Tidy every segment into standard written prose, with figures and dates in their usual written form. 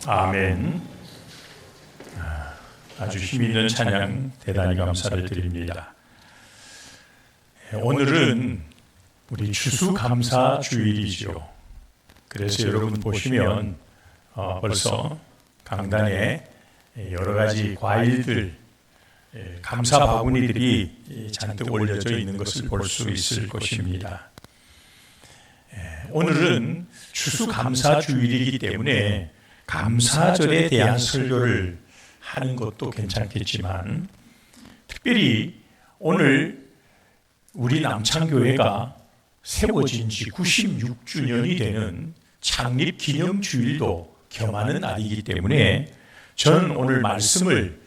아멘. 아주 힘있는 찬양 대단히 감사를 드립니다. 오늘은 우리 추수감사 주일이죠. 그래서 여러분 보시면 벌써 강단에 여러 가지 과일들, 감사 바구니들이 잔뜩 올려져 있는 것을 볼 수 있을 것입니다. 오늘은 추수감사 주일이기 때문에 감사절에 대한 설교를 하는 것도 괜찮겠지만, 특별히 오늘 우리 남창교회가 세워진 지 96주년이 되는 창립기념주일도 겸하는 날이기 때문에 저는 오늘 말씀을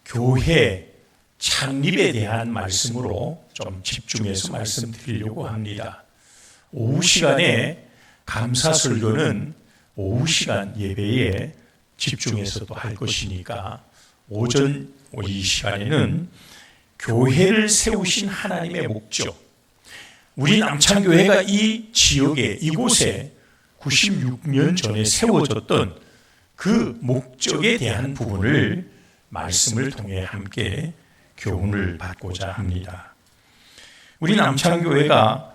교회 창립에 대한 말씀으로 좀 집중해서 말씀드리려고 합니다. 오후 시간에 감사 설교는 오후 시간 예배에 집중해서 또 할 것이니까 오전 이 시간에는 교회를 세우신 하나님의 목적, 우리 남창교회가 이 지역에 이곳에 96년 전에 세워졌던 그 목적에 대한 부분을 말씀을 통해 함께 교훈을 받고자 합니다. 우리 남창교회가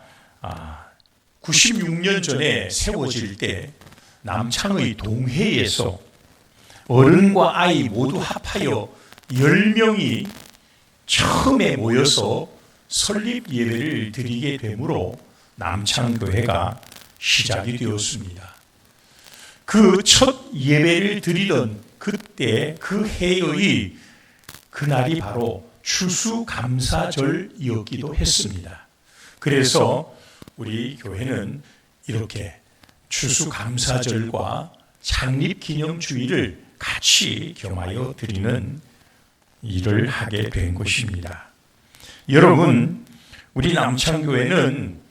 96년 전에 세워질 때 남창의 동회에서 어른과 아이 모두 합하여 10명이 처음에 모여서 설립 예배를 드리게 되므로 남창교회가 시작이 되었습니다. 그 첫 예배를 드리던 그때 그 해의 그날이 바로 추수감사절이었기도 했습니다. 그래서 우리 교회는 이렇게 추수감사절과 창립기념주일을 같이 겸하여 드리는 일을 하게 된 것입니다. 여러분, 우리 남창교회는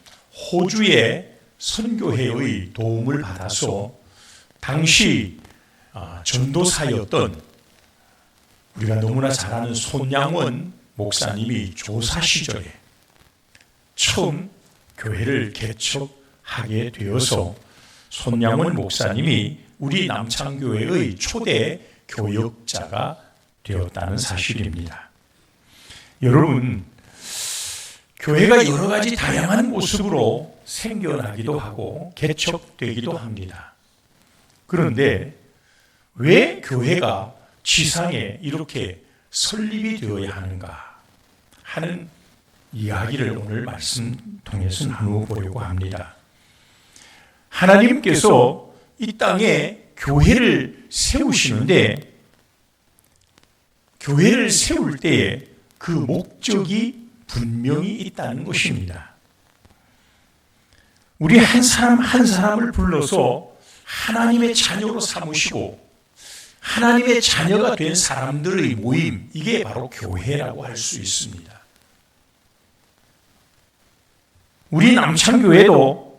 호주의 선교회의 도움을 받아서 당시 전도사였던 우리가 너무나 잘 아는 손양원 목사님이 조사 시절에 처음 교회를 개척하게 되어서 손양원 목사님이 우리 남창교회의 초대 교역자가 되었다는 사실입니다. 여러분, 교회가 여러 가지 다양한 모습으로 생겨나기도 하고 개척되기도 합니다. 그런데 왜 교회가 지상에 이렇게 설립이 되어야 하는가 하는 이야기를 오늘 말씀 통해서 나누어 보려고 합니다. 하나님께서 이 땅에 교회를 세우시는데, 교회를 세울 때에 그 목적이 분명히 있다는 것입니다. 우리 한 사람 한 사람을 불러서 하나님의 자녀로 삼으시고 하나님의 자녀가 된 사람들의 모임, 이게 바로 교회라고 할 수 있습니다. 우리 남창교회도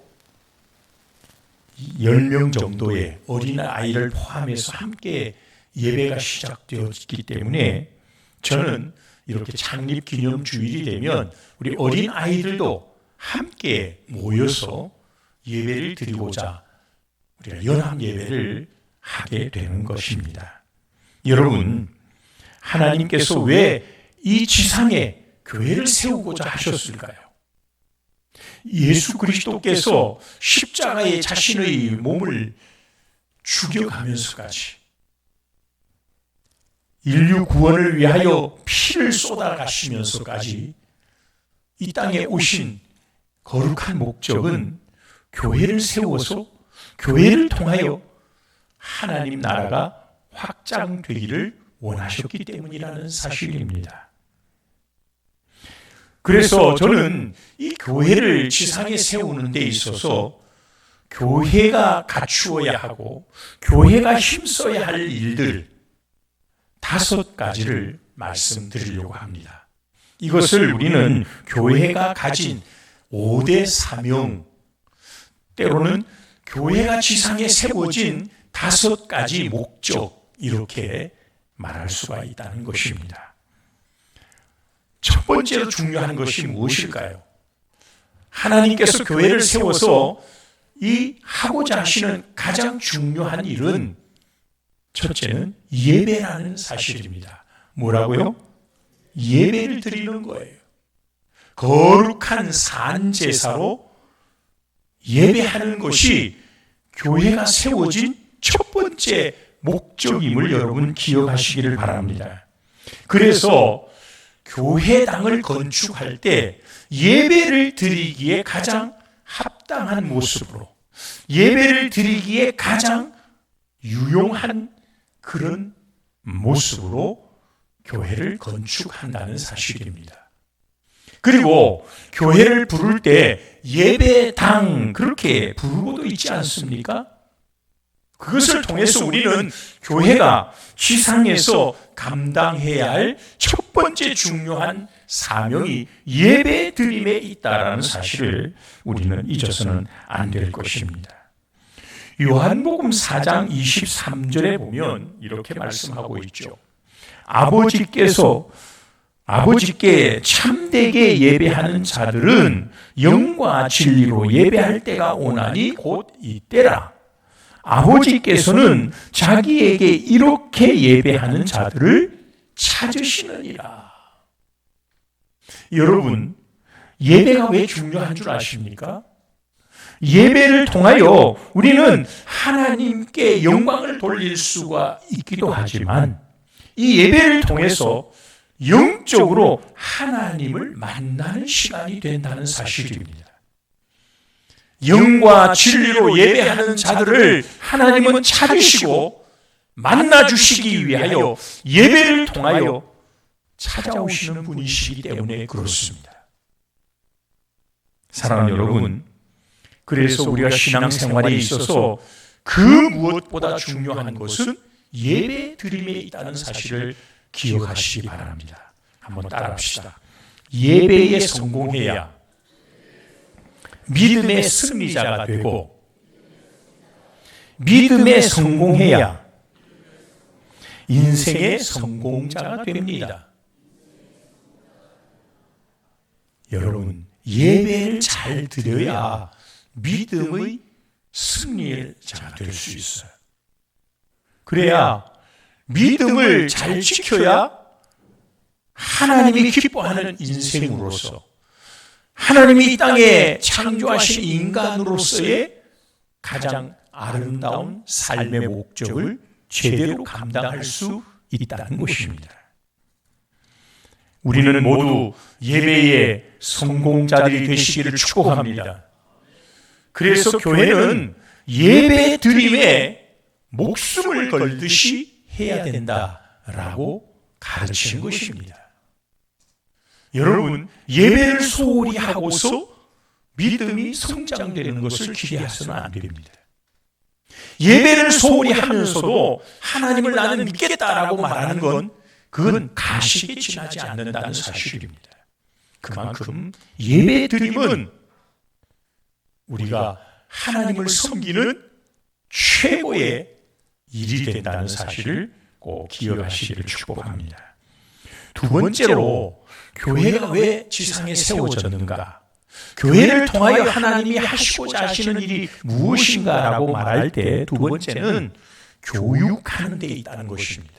10명 정도의 어린아이를 포함해서 함께 예배가 시작되었기 때문에 저는 이렇게 창립기념주일이 되면 우리 어린아이들도 함께 모여서 예배를 드리고자 우리가 연합예배를 하게 되는 것입니다. 여러분, 하나님께서 왜 이 지상에 교회를 세우고자 하셨을까요? 예수 그리스도께서 십자가에 자신의 몸을 죽여가면서까지 인류 구원을 위하여 피를 쏟아가시면서까지 이 땅에 오신 거룩한 목적은 교회를 세워서 교회를 통하여 하나님 나라가 확장되기를 원하셨기 때문이라는 사실입니다. 그래서 저는 이 교회를 지상에 세우는 데 있어서 교회가 갖추어야 하고 교회가 힘써야 할 일들 5가지를 말씀드리려고 합니다. 이것을 우리는 교회가 가진 5대 사명, 때로는 교회가 지상에 세워진 5가지 목적, 이렇게 말할 수가 있다는 것입니다. 첫 번째로 중요한 것이 무엇일까요? 하나님께서 교회를 세워서 이 하고자 하시는 가장 중요한 일은 첫째는 예배라는 사실입니다. 뭐라고요? 예배를 드리는 거예요. 거룩한 산제사로 예배하는 것이 교회가 세워진 첫 번째 목적임을 여러분 기억하시기를 바랍니다. 그래서 교회당을 건축할 때 예배를 드리기에 가장 합당한 모습으로, 예배를 드리기에 가장 유용한 그런 모습으로 교회를 건축한다는 사실입니다. 그리고 교회를 부를 때 예배당 그렇게 부르고도 있지 않습니까? 그것을 통해서 우리는 교회가 지상에서 감당해야 할 첫 번째 중요한 사명이 예배 드림에 있다라는 사실을 우리는 잊어서는 안 될 것입니다. 요한복음 4장 23절에 보면 이렇게 말씀하고 있죠. 아버지께 참되게 예배하는 자들은 영과 진리로 예배할 때가 오나니 곧 이때라. 아버지께서는 자기에게 이렇게 예배하는 자들을 찾으시느니라. 여러분, 예배가 왜 중요한 줄 아십니까? 예배를 통하여 우리는 하나님께 영광을 돌릴 수가 있기도 하지만 이 예배를 통해서 영적으로 하나님을 만나는 시간이 된다는 사실입니다. 영과 진리로 예배하는 자들을 하나님은 찾으시고 만나주시기 위하여 예배를 통하여 찾아오시는 분이시기 때문에 그렇습니다. 사랑하는 여러분, 그래서 우리가 신앙생활에 있어서 그 무엇보다 중요한 것은 예배 드림에 있다는 사실을 기억하시기 바랍니다. 한번 따라합시다. 예배에 성공해야 믿음의 승리자가 되고, 믿음에 성공해야 인생의 성공자가 됩니다. 여러분, 예배를 잘 드려야 믿음의 승리자가 될 수 있어요. 그래야 믿음을 잘 지켜야 하나님이 기뻐하는 인생으로서, 하나님이 이 땅에 창조하신 인간으로서의 가장 아름다운 삶의 목적을 제대로 감당할 수 있다는 것입니다. 우리는 모두 예배의 성공자들이 되시기를 축복합니다. 그래서 교회는 예배 드림에 목숨을 걸듯이 해야 된다라고 가르치는 것입니다. 여러분, 예배를 소홀히 하고서 믿음이 성장되는 것을 기대하서는 안 됩니다. 예배를 소홀히 하면서도 하나님을 나는 믿겠다라고 말하는 건 그건 가식에 지나지 않는다는 사실입니다. 그만큼 예배 드림은 우리가 하나님을 섬기는 최고의 일이 된다는 사실을 꼭 기억하시기를 축복합니다. 두 번째로, 교회가 왜 지상에 세워졌는가? 교회를 통하여 하나님이 하시고자 하시는 일이 무엇인가라고 말할 때 두 번째는 교육하는 데 있다는 것입니다.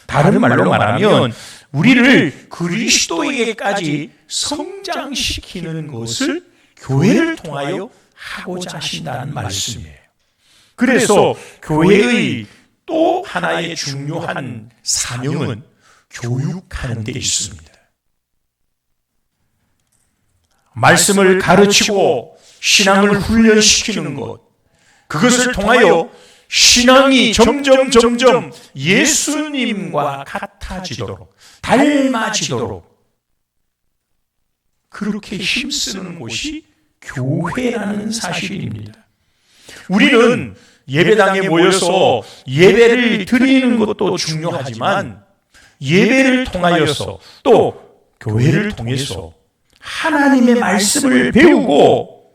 다른 말로 말하면 우리를 그리스도에게까지 성장시키는 것을 교회를 통하여 하고자 하신다는 말씀이에요. 그래서 교회의 또 하나의 중요한 사명은 교육하는 데 있습니다. 말씀을 가르치고 신앙을 훈련시키는 것, 그것을 통하여 신앙이 점점 예수님과 같아지도록, 닮아지도록 그렇게 힘쓰는 곳이 교회라는 사실입니다. 우리는 예배당에 모여서 예배를 드리는 것도 중요하지만 예배를 통하여서 또 교회를 통해서 하나님의 말씀을 배우고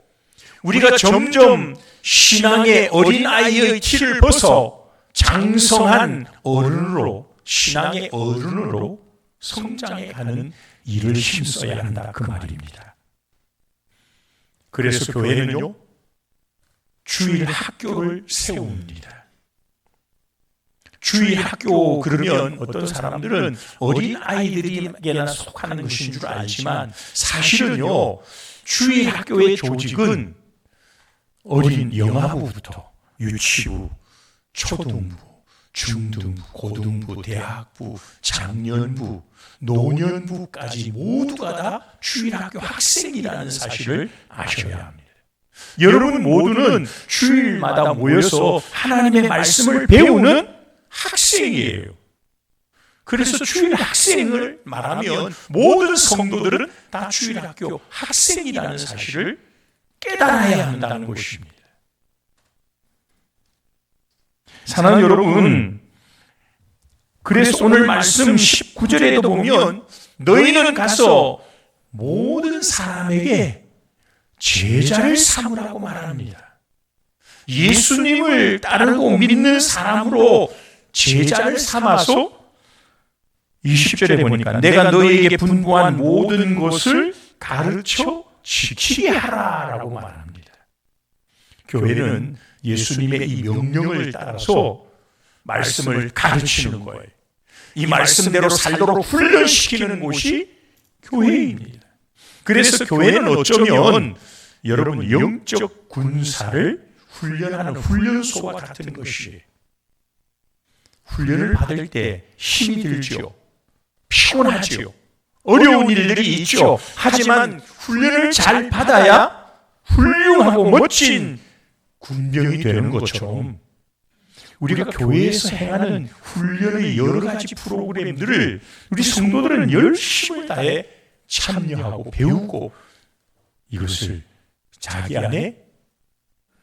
우리가 점점 신앙의 어린아이의 티를 벗어 장성한 어른으로, 신앙의 어른으로 성장해가는 일을 힘써야 한다, 그 말입니다. 그래서 교회는요, 주일 학교를 세웁니다. 주일 학교 그러면 어떤 사람들은 어린아이들에게나 속하는 것인 줄 알지만 사실은요, 주일 학교의 조직은 어린 영아부부터 유치부, 초등부, 중등부, 고등부, 대학부, 장년부, 노년부까지 모두가 다 주일학교 학생이라는 사실을 아셔야 합니다. 여러분 모두는 주일마다 모여서 하나님의 말씀을 배우는 학생이에요. 그래서 주일 학생을 말하면 모든 성도들은 다 주일학교 학생이라는 사실을 깨달아야 한다는 것입니다. 사랑하는 여러분, 그래서 오늘 말씀 19절에도 보면 너희는 가서 모든 사람에게 제자를 삼으라고 말합니다. 예수님을 따르고 믿는 사람으로 제자를 삼아서 20절에 보니까 내가 너희에게 분부한 모든 것을 가르쳐 지키게 하라라고 말합니다. 교회는 예수님의 이 명령을 따라서 말씀을 가르치는 거예요. 이 말씀대로 살도록 훈련시키는 곳이 교회입니다. 그래서 교회는 어쩌면 여러분 영적 군사를 훈련하는 훈련소와 같은 것이에요. 훈련을 받을 때 힘이 들죠. 피곤하죠. 어려운 일들이 있죠. 하지만 훈련을 잘 받아야 훌륭하고 멋진 군병이 되는 것처럼 우리가 교회에서 행하는 훈련의 여러 가지 프로그램들을 우리 성도들은 열심을 다해 참여하고 배우고 이것을 자기 안에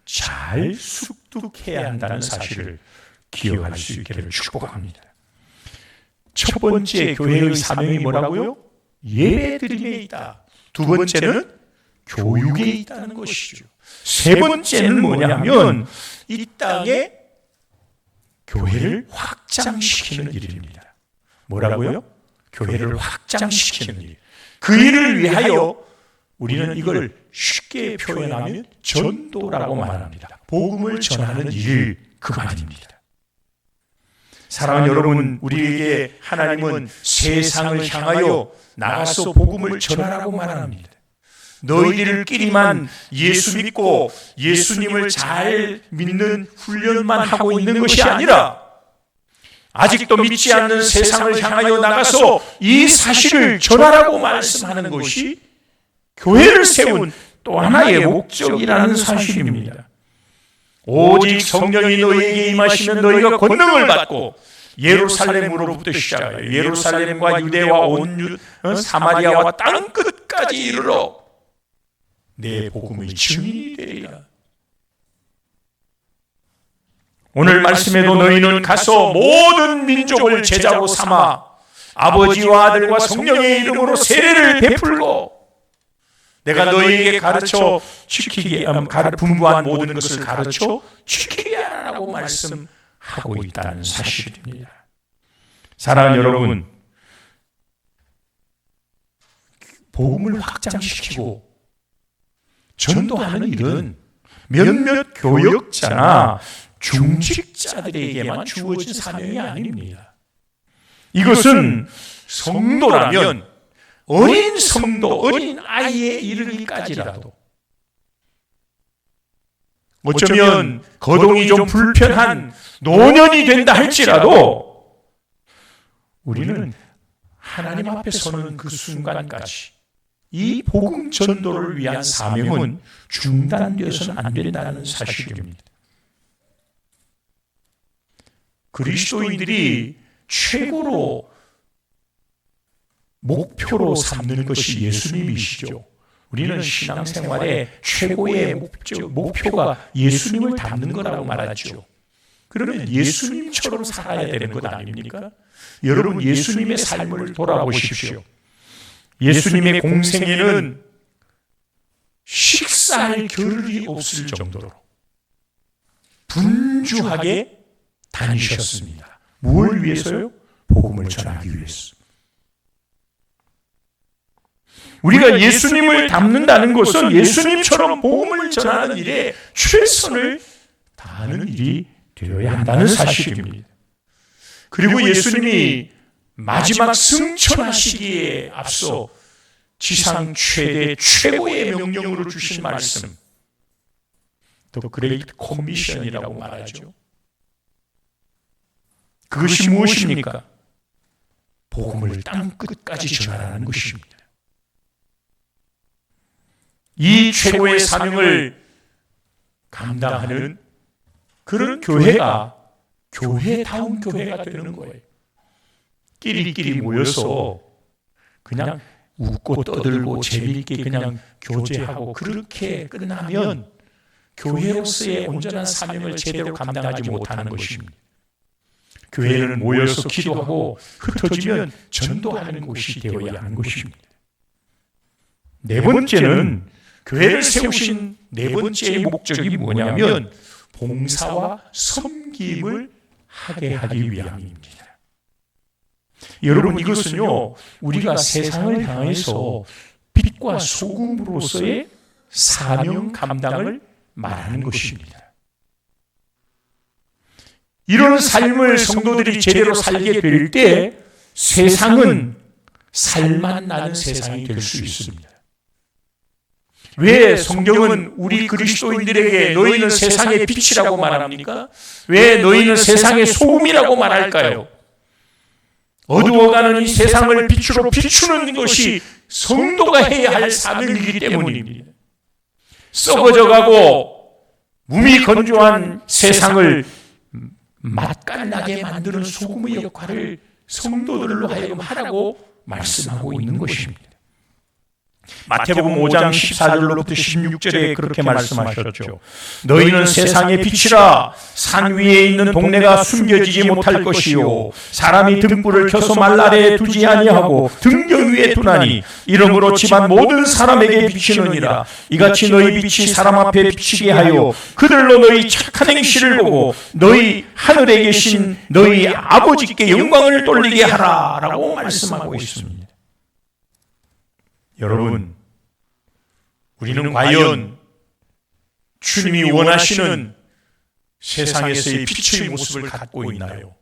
잘 습득해야 한다는 사실을 기억할 수 있기를 축복합니다. 첫 번째 교회의 사명이 뭐라고요? 예배드림에 있다. 두 번째는 교육에 있다는 것이죠. 세 번째는 뭐냐면 이 땅에 교회를 확장시키는 일입니다. 뭐라고요? 교회를 확장시키는 일. 그 일을 위하여 우리는 이걸 쉽게 표현하면 전도라고 말합니다. 복음을 전하는 일, 그 말입니다. 사랑하는 여러분, 우리에게 하나님은 세상을 향하여 나가서 복음을 전하라고 말합니다. 너희들끼리만 예수 믿고 예수님을 잘 믿는 훈련만 하고 있는 것이 아니라 아직도 믿지 않는 세상을 향하여 나가서 이 사실을 전하라고 말씀하는 것이 교회를 세운 또 하나의 목적이라는 사실입니다. 오직 성령이 너희에게 임하시면 너희가 권능을 받고 예루살렘으로부터 시작하여 예루살렘과 유대와 온 사마리아와 땅 끝까지 이르러 내 복음의 증인이 되리라. 오늘 말씀에도 너희는 가서 모든 민족을 제자로 삼아 아버지와 아들과 성령의 이름으로 세례를 베풀고 내가 너희에게 가르쳐 지키게 분부한 모든 것을 가르쳐 지키게 하라고 말씀하고 있다는 사실입니다. 사랑하는 여러분, 복음을 확장시키고 전도하는 일은 몇몇 교역자나 중직자들에게만 주어진 사명이 아닙니다. 이것은 성도라면 어린 성도, 어린 아이에 이르기까지라도 어쩌면 거동이 좀 불편한 노년이 된다 할지라도 우리는 하나님 앞에 서는 그 순간까지 이 복음 전도를 위한 사명은 중단되어서는 안 된다는 사실입니다. 그리스도인들이 최고로 목표로 삼는 것이 예수님이시죠. 우리는 신앙생활의 최고의 목표가 예수님을 닮는 거라고 말하죠. 그러면 예수님처럼 살아야 되는 것 아닙니까? 여러분, 예수님의 삶을 돌아보십시오. 예수님의 공생애는 식사할 겨를이 없을 정도로 분주하게 다니셨습니다. 무엇을 위해서요? 복음을 전하기 위해서. 우리가 예수님을 닮는다는 것은 예수님처럼 복음을 전하는 일에 최선을 다하는 일이 되어야 한다는 사실입니다. 그리고 예수님이 마지막 승천하시기에 앞서 지상 최고의 명령으로 주신 말씀, The Great Commission이라고 말하죠. 그것이 무엇입니까? 복음을 땅 끝까지 전하라는 것입니다. 이 최고의 사명을 감당하는 그런 교회가 교회다운 교회가 되는 거예요. 끼리끼리 모여서 그냥 웃고 떠들고 재미있게 그냥 교제하고 그렇게 끝나면 교회로서의 온전한 사명을 제대로 감당하지 못하는 것입니다. 교회는 모여서 기도하고 흩어지면 전도하는 곳이 되어야 하는 것입니다. 네 번째는 교회를 세우신 네 번째의 목적이 뭐냐면 봉사와 섬김을 하게 하기 위함입니다. 여러분, 이것은요, 우리가 세상을 향해서 빛과 소금으로서의 사명 감당을 말하는 것입니다. 이런 삶을 성도들이 제대로 살게 될 때 세상은 살만 나는 세상이 될 수 있습니다. 왜 성경은 우리 그리스도인들에게 너희는 세상의 빛이라고 말합니까? 왜 너희는 세상의 소금이라고 말할까요? 어두워가는 이 세상을 빛으로 비추는 것이 성도가 해야 할 사명이기 때문입니다. 썩어져가고 몸이 건조한 세상을 맛깔나게 만드는 소금의 역할을 성도들로 하여금 하라고 말씀하고 있는 것입니다. 마태복음 5장 14절로부터 16절에 그렇게 말씀하셨죠. 너희는 세상의 빛이라. 산 위에 있는 동네가 숨겨지지 못할 것이요 사람이 등불을 켜서 말 아래에 두지 아니하고 등경 위에 두나니 이러므로 집안 모든 사람에게 비치느니라. 이같이 너희 빛이 사람 앞에 비치게 하여 그들로 너희 착한 행실을 보고 너희 하늘에 계신 너희 아버지께 영광을 돌리게 하라 라고 말씀하고 있습니다. 여러분, 우리는 과연 주님이 원하시는 세상에서의 빛의 모습을 갖고 있나요?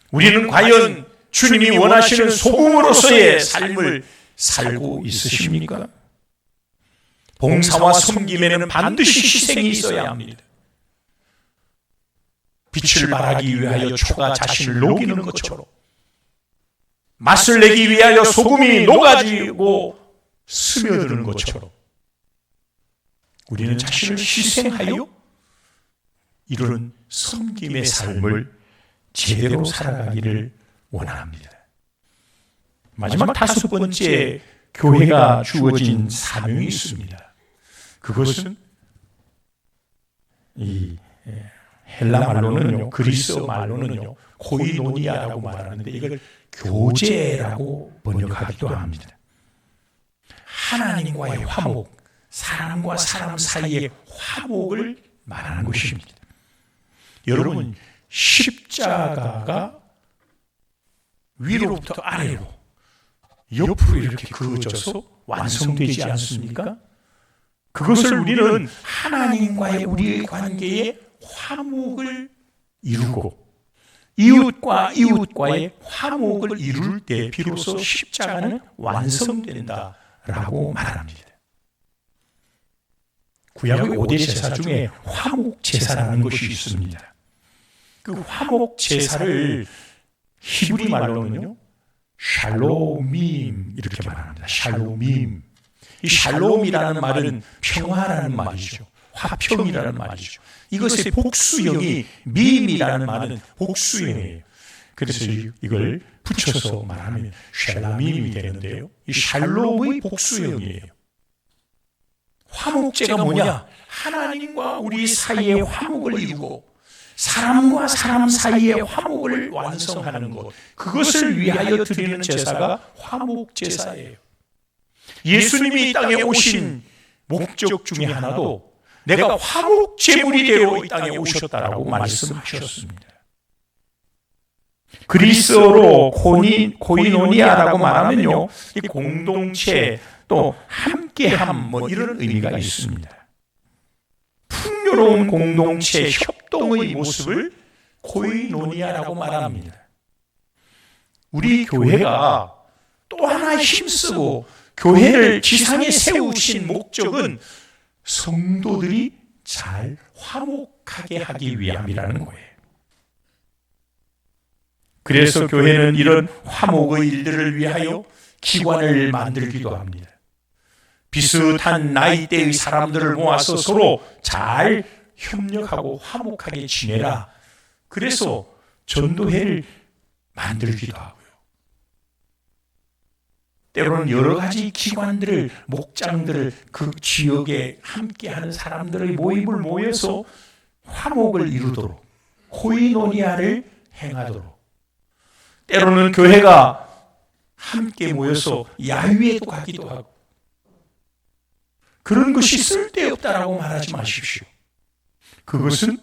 우리는 과연 주님이 원하시는 소금으로서의 삶을 살고 있으십니까? 봉사와 섬김에는 반드시 희생이 있어야 합니다. 빛을 발하기 위하여 초가 자신을 녹이는 것처럼 맛을 내기 위하여 소금이 녹아지고 스며드는 것처럼 우리는 자신을 희생하여 이런 섬김의 삶을 제대로 살아가기를 원합니다. 마지막 다섯 번째 교회가 주어진 사명이 있습니다. 그것은 이 헬라 말로는요, 그리스어 말로는요, 코이노니아라고 말하는데 이걸 교제라고 번역하기도 합니다. 하나님과의 화목, 사람과 사람 사이의 화목을 말하는 것입니다. 여러분, 십자가가 위로부터 아래로 옆으로 이렇게 그어져서 완성되지 않습니까? 그것을 우리는 하나님과의 우리의 관계에 화목을 이루고 이웃과의 화목을 이룰 때 비로소 십자가는 완성된다라고 말합니다. 구약의 5대 제사 중에 화목 제사라는 것이 있습니다. 그 화목 제사를 히브리 말로는요, 샬롬임 이렇게 말합니다. 샬롬임. 이 샬롬이라는 말은 평화라는 말이죠. 화평이라는 말이죠. 이것의 복수형이 밈이라는 말은 복수형이에요. 그래서 이걸 붙여서 말하면 샬롬이 되는데요. 이 샬롬의 복수형이에요. 화목제가 뭐냐? 하나님과 우리 사이에 화목을 이루고 사람과 사람 사이에 화목을 완성하는 것, 그것을 위하여 드리는 제사가 화목제사예요. 예수님이 이 땅에 오신 목적 중에 하나도 내가 화목제물이 되어 이 땅에 오셨다라고 말씀하셨습니다. 그리스어로 코이노니아라고 말하면요, 이 공동체 또 함께함 이런 의미가 있습니다. 풍요로운 공동체 협동의 모습을 코이노니아라고 말합니다. 우리 교회가 또 하나 힘쓰고 교회를 지상에 세우신 목적은 성도들이 잘 화목하게 하기 위함이라는 거예요. 그래서 교회는 이런 화목의 일들을 위하여 기관을 만들기도 합니다. 비슷한 나이대의 사람들을 모아서 서로 잘 협력하고 화목하게 지내라. 그래서 전도회를 만들기도 하고요. 때로는 여러 가지 기관들을, 목장들을 그 지역에 함께하는 사람들의 모임을 모여서 화목을 이루도록, 코이노니아를 행하도록, 때로는 교회가 함께 모여서 야유회도 가기도 하고, 그런 것이 쓸데없다라고 말하지 마십시오. 그것은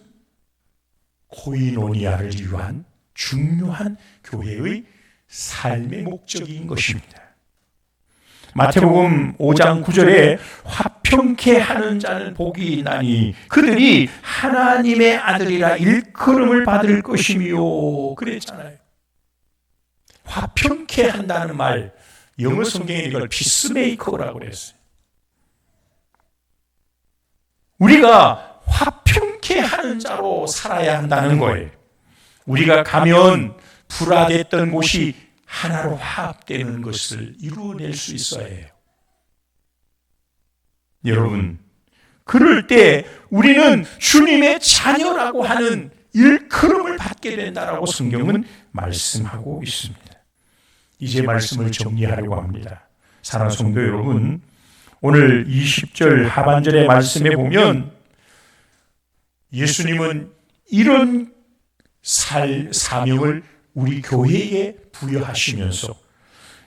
코이노니아를 위한 중요한 교회의 삶의 목적인 것입니다. 마태복음 5장 9절에 화평케 하는 자는 복이 있나니 그들이 하나님의 아들이라 일컬음을 받을 것이며 그랬잖아요. 화평케 한다는 말, 영어 성경에 이걸 피스메이커라고 그랬어요. 우리가 화평케 하는 자로 살아야 한다는 거예요. 우리가 가면 불화됐던 곳이 하나로 화합되는 것을 이루어낼 수 있어야 해요. 여러분, 그럴 때 우리는 주님의 자녀라고 하는 일컬음을 받게 된다라고 성경은 말씀하고 있습니다. 이제 말씀을 정리하려고 합니다. 사랑하는 성도 여러분, 오늘 20절 하반절의 말씀에 보면 예수님은 이런 사명을 우리 교회에 부여하시면서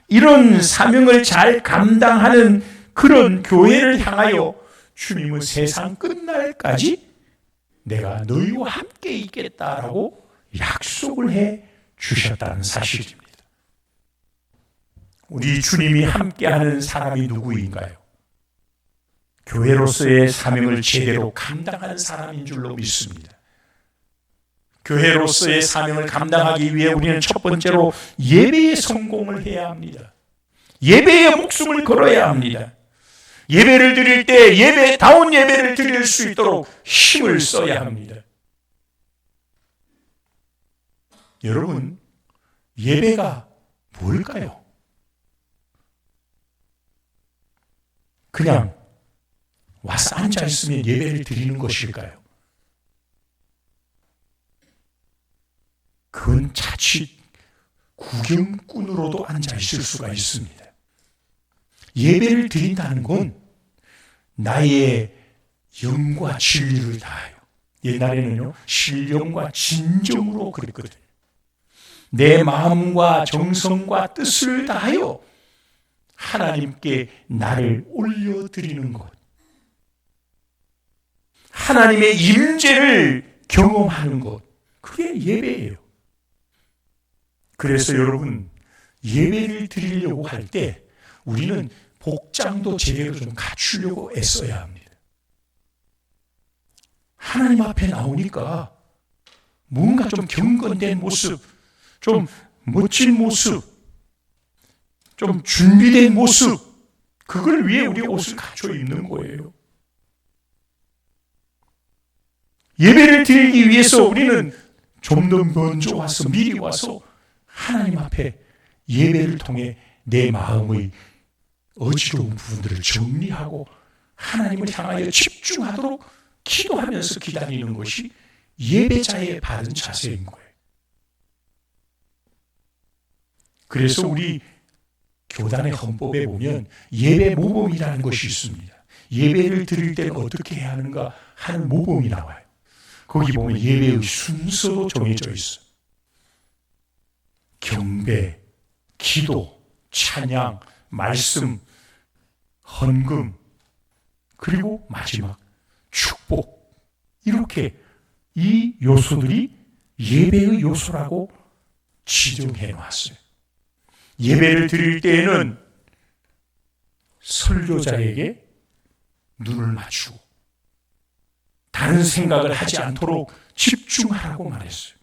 이런 사명을 잘 감당하는 그런 교회를 향하여 주님은 세상 끝날까지 내가 너희와 함께 있겠다라고 약속을 해 주셨다는 사실입니다. 우리 주님이 함께하는 사람이 누구인가요? 교회로서의 사명을 제대로 감당하는 사람인 줄로 믿습니다. 교회로서의 사명을 감당하기 위해 우리는 첫 번째로 예배에 성공을 해야 합니다. 예배에 목숨을 걸어야 합니다. 예배를 드릴 때 예배다운 예배를 드릴 수 있도록 힘을 써야 합니다. 여러분, 예배가 뭘까요? 그냥 와서 앉아있으면 예배를 드리는 것일까요? 그건 자칫 구경꾼으로도 앉아있을 수가 있습니다. 예배를 드린다는 건 나의 영과 진리를 다하여, 옛날에는요 신령과 진정으로 그랬거든요. 내 마음과 정성과 뜻을 다하여 하나님께 나를 올려드리는 것, 하나님의 임재를 경험하는 것, 그게 예배예요. 그래서 여러분, 예배를 드리려고 할 때 우리는 복장도 제대로 좀 갖추려고 애써야 합니다. 하나님 앞에 나오니까 뭔가 좀 경건된 모습, 좀 멋진 모습, 좀 준비된 모습, 그걸 위해 우리 옷을 갖춰 입는 거예요. 예배를 드리기 위해서 우리는 좀 더 먼저 와서, 미리 와서 하나님 앞에 예배를 통해 내 마음의 어지러운 부분들을 정리하고 하나님을 향하여 집중하도록 기도하면서 기다리는 것이 예배자의 바른 자세인 거예요. 그래서 우리 교단의 헌법에 보면 예배 모범이라는 것이 있습니다. 예배를 드릴 때는 어떻게 해야 하는가 하는 모범이 나와요. 거기 보면 예배의 순서도 정해져 있어요. 경배, 기도, 찬양, 말씀, 헌금, 그리고 마지막 축복, 이렇게 이 요소들이 예배의 요소라고 지정해 놨어요. 예배를 드릴 때에는 설교자에게 눈을 맞추고 다른 생각을 하지 않도록 집중하라고 말했어요.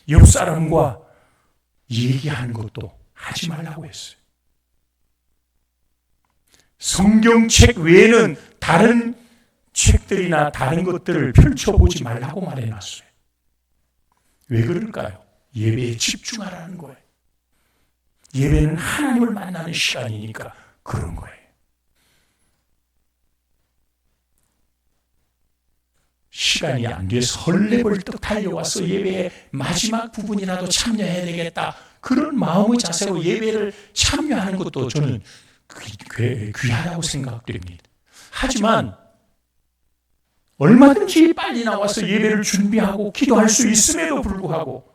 옆 사람과 얘기하는 것도 하지 말라고 했어요. 성경책 외에는 다른 책들이나 다른 것들을 펼쳐보지 말라고 말해놨어요. 왜 그럴까요? 예배에 집중하라는 거예요. 예배는 하나님을 만나는 시간이니까 그런 거예요. 시간이 안 돼서 헐레벌떡 달려와서 예배의 마지막 부분이라도 참여해야 되겠다, 그런 마음의 자세로 예배를 참여하는 것도 저는 귀하다고 생각됩니다. 하지만 얼마든지 빨리 나와서 예배를 준비하고 기도할 수 있음에도 불구하고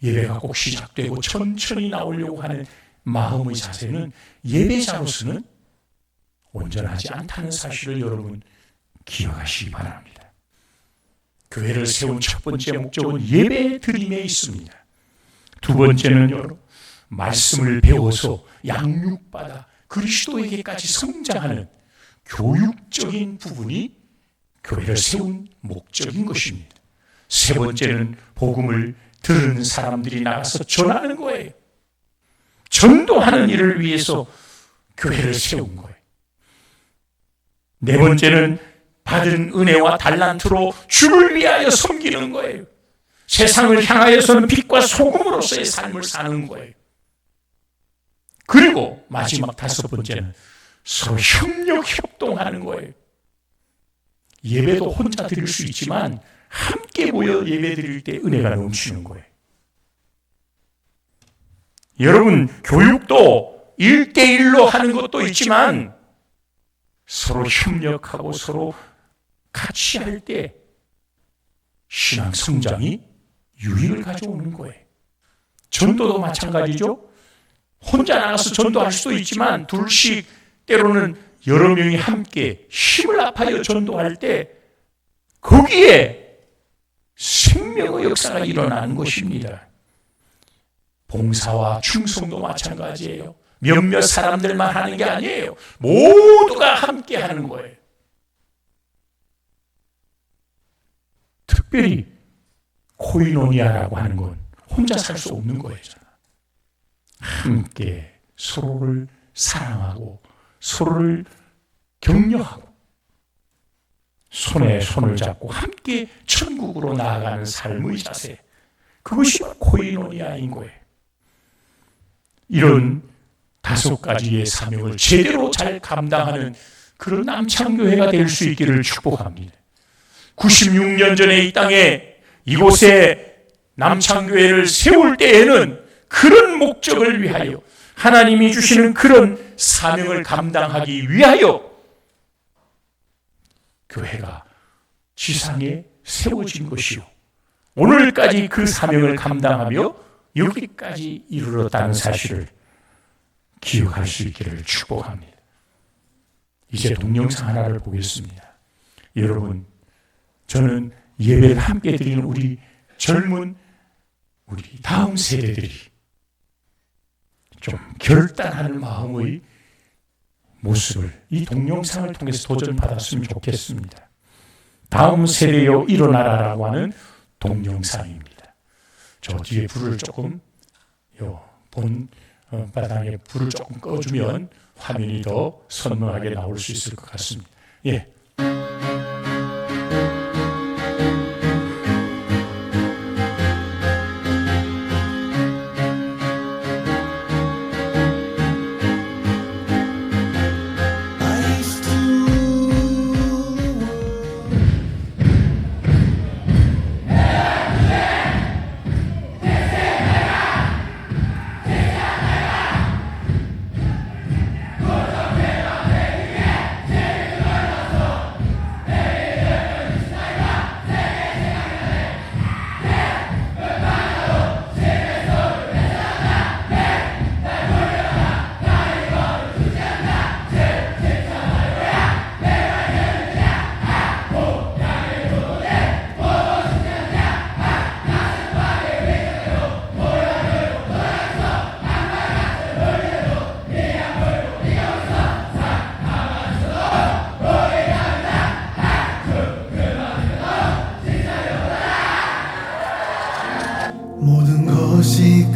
예배가 꼭 시작되고 천천히 나오려고 하는 마음의 자세는 예배자로서는 온전하지 않다는 사실을 여러분 기억하시기 바랍니다. 교회를 세운 첫 번째 목적은 예배 드림에 있습니다. 두 번째는요, 말씀을 배워서 양육받아 그리스도에게까지 성장하는 교육적인 부분이 교회를 세운 목적인 것입니다. 세 번째는 복음을 들은 사람들이 나가서 전하는 거예요. 전도하는 일을 위해서 교회를 세운 거예요. 네 번째는 받은 은혜와 달란트로 주를 위하여 섬기는 거예요. 세상을 향하여서는 빛과 소금으로서의 삶을 사는 거예요. 그리고 마지막 다섯 번째는 서로 협동하는 거예요. 예배도 혼자 드릴 수 있지만 함께 모여 예배 드릴 때 은혜가 넘치는 거예요. 여러분, 교육도 1대1로 하는 것도 있지만 서로 협력하고 서로 같이 할 때 신앙 성장이 유익을 가져오는 거예요. 전도도 마찬가지죠. 혼자 나가서 전도할 수도 있지만 둘씩, 때로는 여러 명이 함께 힘을 합하여 전도할 때 거기에 생명의 역사가 일어나는 것입니다. 봉사와 충성도 마찬가지예요. 몇몇 사람들만 하는 게 아니에요. 모두가 함께 하는 거예요. 특별히 코이노니아라고 하는 건 혼자 살 수 없는 거예요. 함께 서로를 사랑하고 서로를 격려하고 손에 손을 잡고 함께 천국으로 나아가는 삶의 자세, 그것이 코이노니아인 거예요. 이런 5가지의 사명을 제대로 잘 감당하는 그런 남창교회가 될 수 있기를 축복합니다. 96년 전에 이 땅에 이곳에 남창교회를 세울 때에는 그런 목적을 위하여, 하나님이 주시는 그런 사명을 감당하기 위하여 교회가 지상에 세워진 것이요, 오늘까지 그 사명을 감당하며 여기까지 이르렀다는 사실을 기억할 수 있기를 축복합니다. 이제 동영상 하나를 보겠습니다. 여러분, 저는 예배를 함께 드리는 우리 젊은 우리 다음 세대들이 좀 결단하는 마음의 모습을 이 동영상을 통해서 도전받았으면 좋겠습니다. 다음 세대여 일어나라라고 하는 동영상입니다. 저 뒤에 불을 조금, 본 바닥에 불을 조금 꺼주면 화면이 더 선명하게 나올 수 있을 것 같습니다. 예.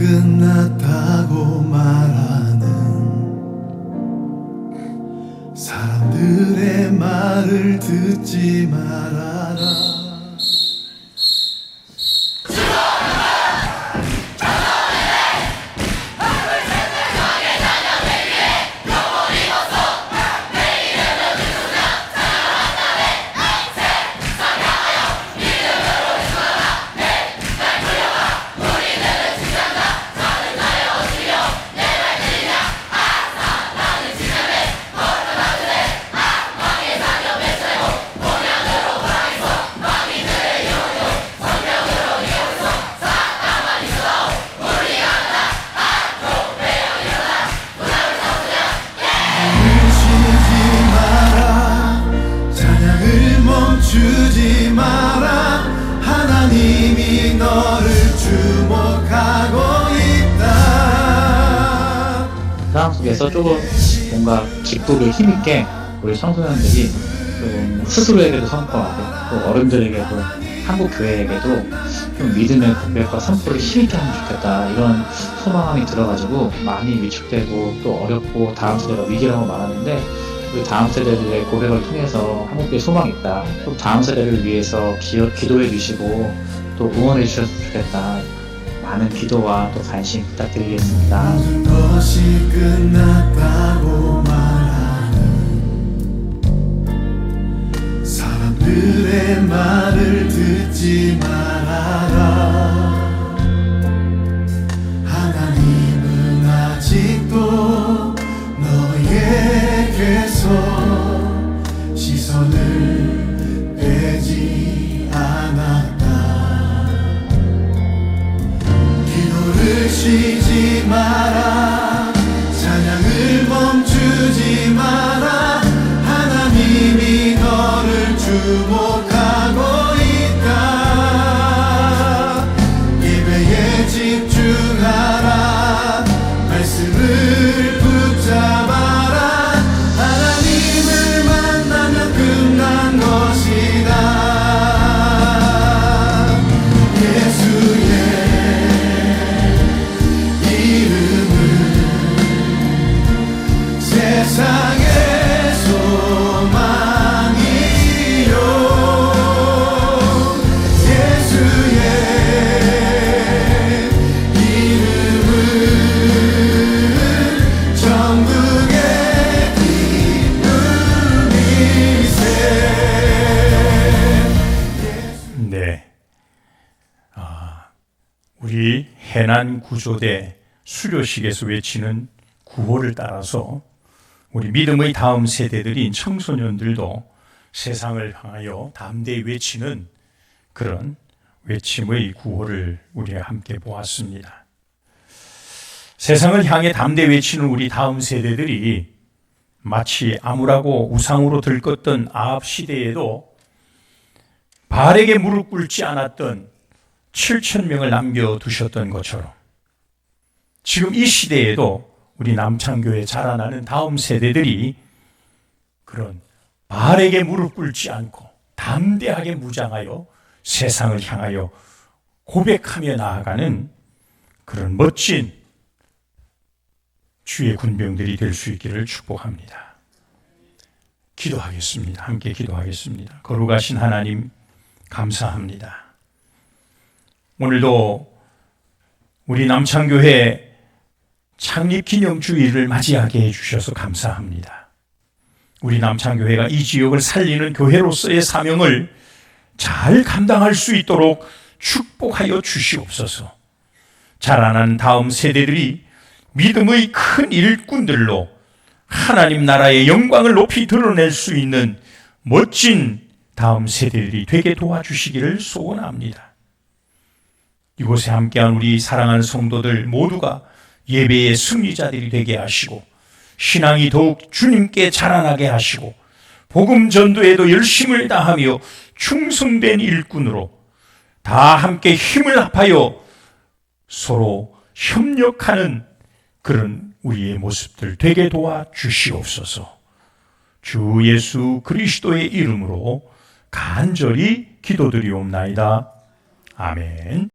끝났다고 말하는 사람들의 말을 듣지 말아라. 주지 마라. 하나님이 너를 주목하고 있다. 상황 속에서 조금 뭔가 기쁘게 힘있게 우리 청소년들이 좀 스스로에게도 선포하고 또 어른들에게도 한국 교회에게도 좀 믿음의 고백과 선포를 힘있게 하면 좋겠다, 이런 소망이 들어가지고 많이 위축되고 또 어렵고 다음 세대가 위기라고 말하는데, 우리 다음 세대들의 고백을 통해서 한국교회 소망이 있다, 또 다음 세대를 위해서 기도해 주시고 또 응원해 주셨으면 좋겠다, 많은 기도와 또 관심 부탁드리겠습니다. 모든 것이 끝났다고 말하는 사람들의 말을 듣지 말아라. 하나님은 아직도 너에게서 시선을 빼지 않았다. 기도를 쉬지 마라. 찬양을 멈추지 마라. 하나님이 너를 주목하고 있다. 예배에 집중하라. 말씀을 붙잡아라. 하나님을 만나면 끝난 것이다. 예수의 이름은 세상의 소망이요. 예수의 이름은 천국의 기쁨이세. 네. 우리 해난 구조대 수료식에서 외치는 구호를 따라서 우리 믿음의 다음 세대들인 청소년들도 세상을 향하여 담대히 외치는 그런 외침의 구호를 우리가 함께 보았습니다. 세상을 향해 담대히 외치는 우리 다음 세대들이 마치 암울하고 우상으로 들떴던 아합 시대에도 바알에게 무릎 꿇지 않았던 7,000명을 남겨두셨던 것처럼 지금 이 시대에도 우리 남창교회 자라나는 다음 세대들이 그런 바알에게 무릎 꿇지 않고 담대하게 무장하여 세상을 향하여 고백하며 나아가는 그런 멋진 주의 군병들이 될 수 있기를 축복합니다. 기도하겠습니다. 함께 기도하겠습니다. 거룩하신 하나님, 감사합니다. 오늘도 우리 남창교회 창립기념주일을 맞이하게 해주셔서 감사합니다. 우리 남창교회가 이 지역을 살리는 교회로서의 사명을 잘 감당할 수 있도록 축복하여 주시옵소서. 자라난 다음 세대들이 믿음의 큰 일꾼들로 하나님 나라의 영광을 높이 드러낼 수 있는 멋진 다음 세대들이 되게 도와주시기를 소원합니다. 이곳에 함께한 우리 사랑하는 성도들 모두가 예배의 승리자들이 되게 하시고 신앙이 더욱 주님께 자라나게 하시고 복음 전도에도 열심을 다하며 충성된 일꾼으로 다 함께 힘을 합하여 서로 협력하는 그런 우리의 모습들 되게 도와주시옵소서. 주 예수 그리스도의 이름으로 간절히 기도드리옵나이다. 아멘.